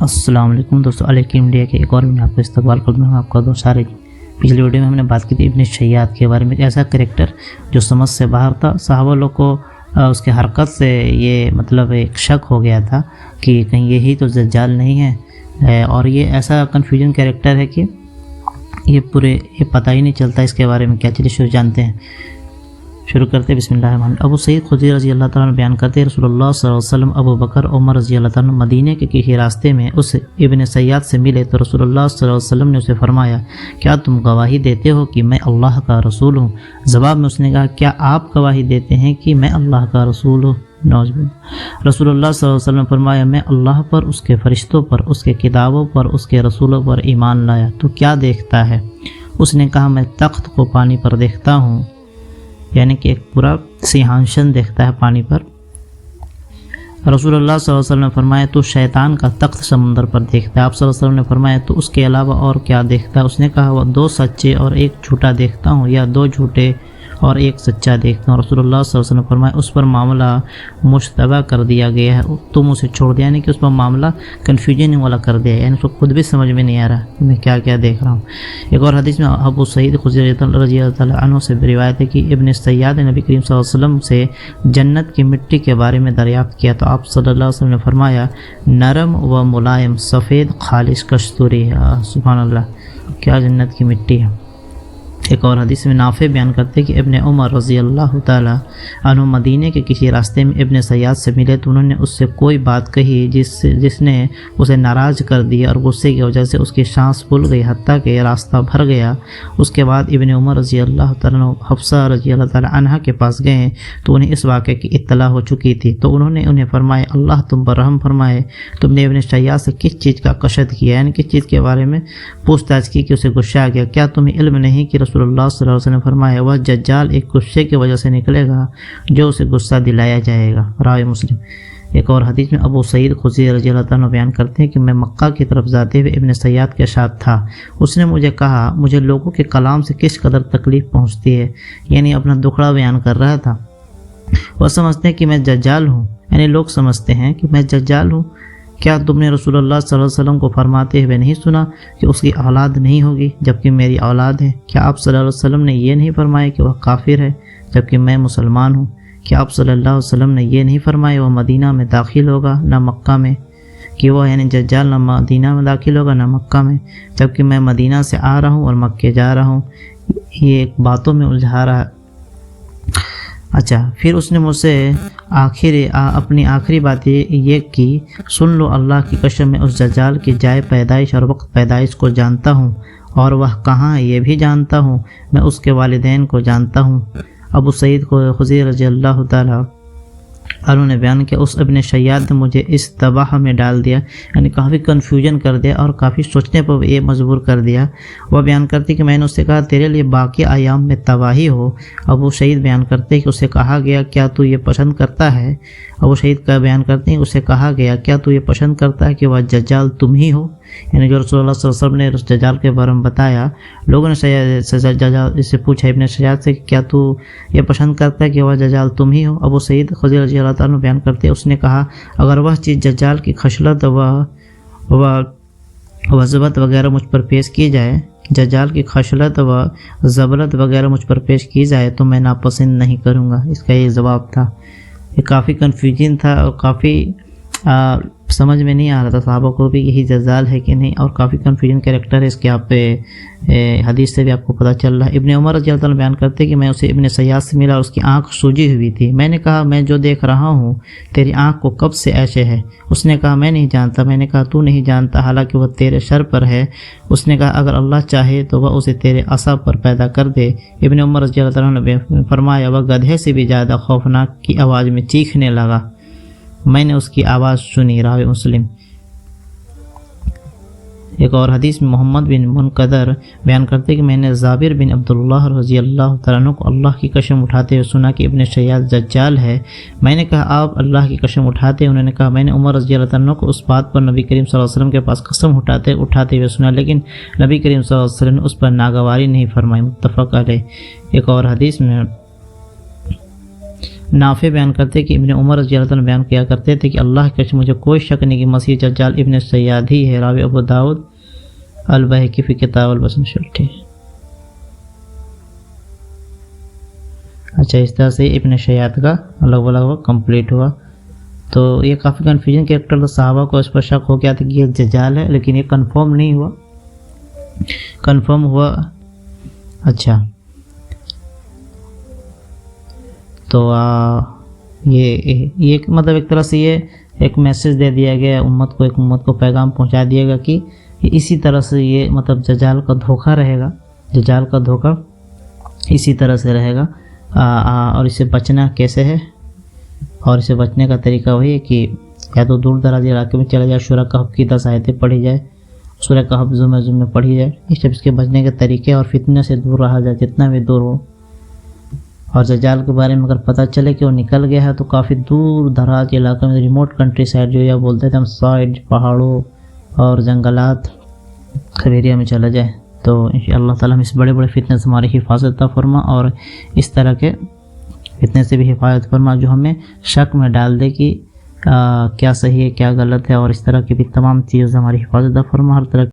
السلام علیکم دوستو، علیکم انڈیا کے ایک اور میں آپ کو استقبال کرتا ہوں۔ آپ کا دوست سارے پچھلی ویڈیو میں ہم نے بات کی تھی ابن شیاد کے بارے میں، ایسا کریکٹر جو سمجھ سے باہر تھا۔ صحابہ لوگ کو اس کے حرکت سے یہ مطلب ایک شک ہو گیا تھا کہ کہیں یہی تو دجال نہیں ہے، اور یہ ایسا کنفیوژن کریکٹر ہے کہ یہ پتہ ہی نہیں چلتا اس کے بارے میں کیا۔ چلیے شروع جانتے ہیں، شروع کرتے ہیں۔ بسم اللہ الرحمن الرحیم۔ ابو سعید خدری رضی اللہ تعالیٰ عنہ بیان کرتے ہیں، رسول اللہ صلی اللہ علیہ وسلم ابو بکر عمر رضی اللہ تعالیٰ عنہ مدینے کے کسی راستے میں اس ابن سیاد سے ملے تو رسول اللہ صلی اللہ علیہ وسلم نے اسے فرمایا، کیا تم گواہی دیتے ہو کہ میں اللہ کا رسول ہوں؟ جواب میں اس نے کہا، کیا آپ گواہی دیتے ہیں کہ میں اللہ کا رسول ہوں؟ رسول اللہ صلی اللہ علیہ وسلم نے فرمایا، میں اللہ پر، اس کے فرشتوں پر، اس کے کتابوں پر، اس کے رسولوں پر ایمان لایا، تو کیا دیکھتا ہے؟ اس نے کہا، میں تخت کو پانی پر دیکھتا ہوں، یعنی کہ ایک پورا سیاہنشن دیکھتا ہے پانی پر۔ رسول اللہ صلی اللہ علیہ وسلم نے فرمایا، تو شیطان کا تخت سمندر پر دیکھتا ہے۔ آپ صلی اللہ علیہ وسلم نے فرمایا، تو اس کے علاوہ اور کیا دیکھتا ہے؟ اس نے کہا، وہ 2 سچے اور 1 جھوٹا دیکھتا ہوں، یا 2 جھوٹے اور 1 سچا دیکھتا ہوں۔ رسول اللہ صلی اللہ علیہ وسلم نے فرمایا، اس پر معاملہ مشتبہ کر دیا گیا ہے، تم اسے چھوڑ دیا، یعنی کہ اس پر معاملہ کنفیوژن والا کر دیا، یعنی اس کو خود بھی سمجھ میں نہیں آ رہا کہ میں کیا کیا دیکھ رہا ہوں۔ ایک اور حدیث میں ابو سعید خدری رضی اللہ تعالیٰ عنہ سے روایت ہے کہ ابن سیاد نے نبی کریم صلی اللہ علیہ وسلم سے جنت کی مٹی کے بارے میں دریافت کیا تو آپ صلی اللہ علیہ وسلم نے فرمایا، نرم و ملائم، سفید خالص کستوری ہے۔ سبحان اللہ، کیا جنت کی مٹی ہے۔ ایک اور حدیث میں نافع بیان کرتے کہ ابن عمر رضی اللہ تعالیٰ عنہ مدینے کے کسی راستے میں ابن سیاد سے ملے تو انہوں نے اس سے کوئی بات کہی جس نے اسے ناراض کر دیا، اور غصے کی وجہ سے اس کی سانس پھول گئی، حتیٰ کہ راستہ بھر گیا۔ اس کے بعد ابن عمر رضی اللہ تعالیٰ عنہ حفصہ رضی اللہ تعالیٰ عنہ کے پاس گئے تو انہیں اس واقعے کی اطلاع ہو چکی تھی، تو انہوں نے انہیں فرمایا، اللہ تم پر رحم فرمائے، تم نے ابن سیاد سے کس چیز کا کشف کیا، یعنی کس چیز کے بارے میں پوچھ تاچھ کی کہ اسے غصہ آ گیا؟ کیا تمہیں علم نہیں کہ رسول اللہ صلی اللہ علیہ وسلم نے فرمایا، وہ دجال ایک غصے کی وجہ سے نکلے گا جو اسے غصہ دلایا جائے گا؟ راوی مسلم۔ ایک اور حدیث میں ابو سعید خدری رضی اللہ تعالیٰ عنہ بیان کرتے ہیں کہ میں مکہ کی طرف جاتے ہوئے ابن سیاد کے ساتھ تھا، اس نے مجھے کہا، مجھے لوگوں کے کلام سے کس قدر تکلیف پہنچتی ہے، یعنی اپنا دکھڑا بیان کر رہا تھا۔ وہ سمجھتے ہیں کہ میں دجال ہوں، یعنی لوگ سمجھتے ہیں کہ میں دجال ہوں۔ کیا تم نے رسول اللہ صلی اللہ علیہ وسلم کو فرماتے ہوئے نہیں سنا کہ اس کی اولاد نہیں ہوگی جبکہ میری اولاد ہے؟ کیا آپ صلی اللہ علیہ وسلم نے یہ نہیں فرمایا کہ وہ کافر ہے جبکہ میں مسلمان ہوں؟ کیا آپ صلی اللہ علیہ وسلم نے یہ نہیں فرمایا وہ مدینہ میں داخل ہوگا نہ مکہ میں، کہ وہ یعنی دجال نہ مدینہ میں داخل ہوگا نہ مکہ میں، جبکہ میں مدینہ سے آ رہا ہوں اور مکے جا رہا ہوں؟ یہ ایک باتوں میں الجھا رہا ہے۔ اچھا، پھر اس نے مجھ سے اپنی آخری بات یہ کی، سن لو، اللہ کی قسم میں اس دجال کی جائے پیدائش اور وقت پیدائش کو جانتا ہوں، اور وہ کہاں ہے یہ بھی جانتا ہوں، میں اس کے والدین کو جانتا ہوں۔ ابو سعید خدری رضی اللہ تعالیٰ عنہ نے بیان کیا، اس ابن شیاد نے مجھے اس تباہ میں ڈال دیا، یعنی کافی کنفیوژن کر دیا اور کافی سوچنے پر یہ مجبور کر دیا۔ وہ بیان کرتے کہ میں نے اس سے کہا، تیرے لیے باقی ایام میں تباہی ہو۔ ابو سعید بیان کرتے کہ اسے کہا گیا، کیا تو یہ پسند کرتا ہے؟ ابو سعید کا بیان کرتے ہیں، اسے کہا گیا، کیا تو یہ پسند کرتا ہے کہ وہ دجال تم ہی ہو؟ یعنی جو رسول اللہ صلی اللہ علیہ وسلم نے اس دجال کے بارے میں بتایا، لوگوں نے اس سے پوچھا ابن سیاد سے، کیا تو یہ پسند کرتا ہے کہ وہ دجال تم ہی ہو؟ ابو سعید خدری رضی اللہ تعالیٰ عنہ بیان کرتے اس نے کہا، اگر وہ چیز دجال کی خصلت و ضبط وغیرہ مجھ پر پیش کی جائے، دجال کی خصلت و ضبط وغیرہ مجھ پر پیش کی جائے تو میں ناپسند نہیں کروں گا۔ اس کا یہ جواب تھا۔ یہ کافی کنفیوژن تھا اور کافی سمجھ میں نہیں آ رہا تھا صحابہ کو بھی یہی دجال ہے کہ نہیں، اور کافی کنفیوژن کریکٹر ہے اس کے۔ آپ حدیث سے بھی آپ کو پتہ چل رہا ہے۔ ابن عمر رضی اللہ عنہ بیان کرتے کہ میں اسے ابن سیاد سے ملا اور اس کی آنکھ سوجی ہوئی تھی، میں نے کہا، میں جو دیکھ رہا ہوں تیری آنکھ کو کب سے ایسے ہے؟ اس نے کہا، میں نہیں جانتا۔ میں نے کہا، تو نہیں جانتا حالانکہ وہ تیرے سر پر ہے؟ اس نے کہا، اگر اللہ چاہے تو وہ اسے تیرے عصا پر پیدا کر دے۔ ابن عمر رضی اللہ عنہ نے فرمایا، وہ گدھے سے بھی زیادہ خوفناک کی آواز میں چیخنے لگا، میں نے اس کی آواز سنی۔ راوی مسلم۔ ایک اور حدیث میں محمد بن منقدر بیان کرتے کہ میں نے جابر بن عبداللہ رضی اللہ تعالیٰ عنہ کو اللہ کی قسم اٹھاتے ہوئے سنا کہ ابن شیاد دجال ہے۔ میں نے کہا، آپ اللہ کی قسم اٹھاتے؟ انہوں نے کہا، میں نے عمر رضی اللہ تعالیٰ عنہ کو اس بات پر نبی کریم صلی اللہ علیہ وسلم کے پاس قسم اٹھاتے ہوئے سنا، لیکن نبی کریم صلی اللہ علیہ وسلم نے اس پر ناگواری نہیں فرمائی۔ متفق علیہ۔ ایک اور حدیث میں نافع بیان کرتے کہ ابن عمر رضی اللہ عنہ بیان کیا کرتے تھے کہ اللہ کے قسم مجھے کوئی شک نہیں کہ مسیح دجال ابن سیاد ہی ہے. راوی ابو داؤد البیہقی فی کتاب البصر شرٹی. اچھا، اس طرح سے ابن شیاد کا لگ کمپلیٹ ہوا. تو یہ کافی کنفیوژن کریکٹر تھا، صحابہ کو اس پر شک ہو گیا تھا کہ یہ دجال ہے، لیکن یہ کنفرم نہیں ہوا، کنفرم ہوا. اچھا، تو یہ مطلب ایک طرح سے یہ ایک میسج دے دیا گیا امت کو، ایک امت کو پیغام پہنچا دیا گیا کہ اسی طرح سے یہ مطلب دجال کا دھوکہ رہے گا، دجال کا دھوکہ اسی طرح سے رہے گا. اور اسے بچنا کیسے ہے، اور اسے بچنے کا طریقہ وہی ہے کہ یا تو دور دراز علاقے میں چلا جائے، سورہ کہف کی 10 آیتیں پڑھی جائے، سورہ کہف زم میں پڑھی جائے. یہ سب اس کے بچنے کے طریقے، اور فتنہ سے دور رہا جائے جتنا بھی دور ہو. اور دجال کے بارے میں اگر پتہ چلے کہ وہ نکل گیا ہے تو کافی دور دراز علاقے میں، ریموٹ کنٹری سائڈ جو یا بولتے تھے ہم، سائڈ پہاڑوں اور جنگلات خبیریہ میں چلا جائے. تو انشاءاللہ اللہ تعالیٰ ہم اس بڑے بڑے فتنے سے ہماری حفاظت عطا فرما، اور اس طرح کے فتنے سے بھی حفاظت فرما جو ہمیں شک میں ڈال دے کہ کیا صحیح ہے کیا غلط ہے، اور اس طرح کی بھی تمام چیزیں ہماری حفاظت عطا فرما. ہر طرح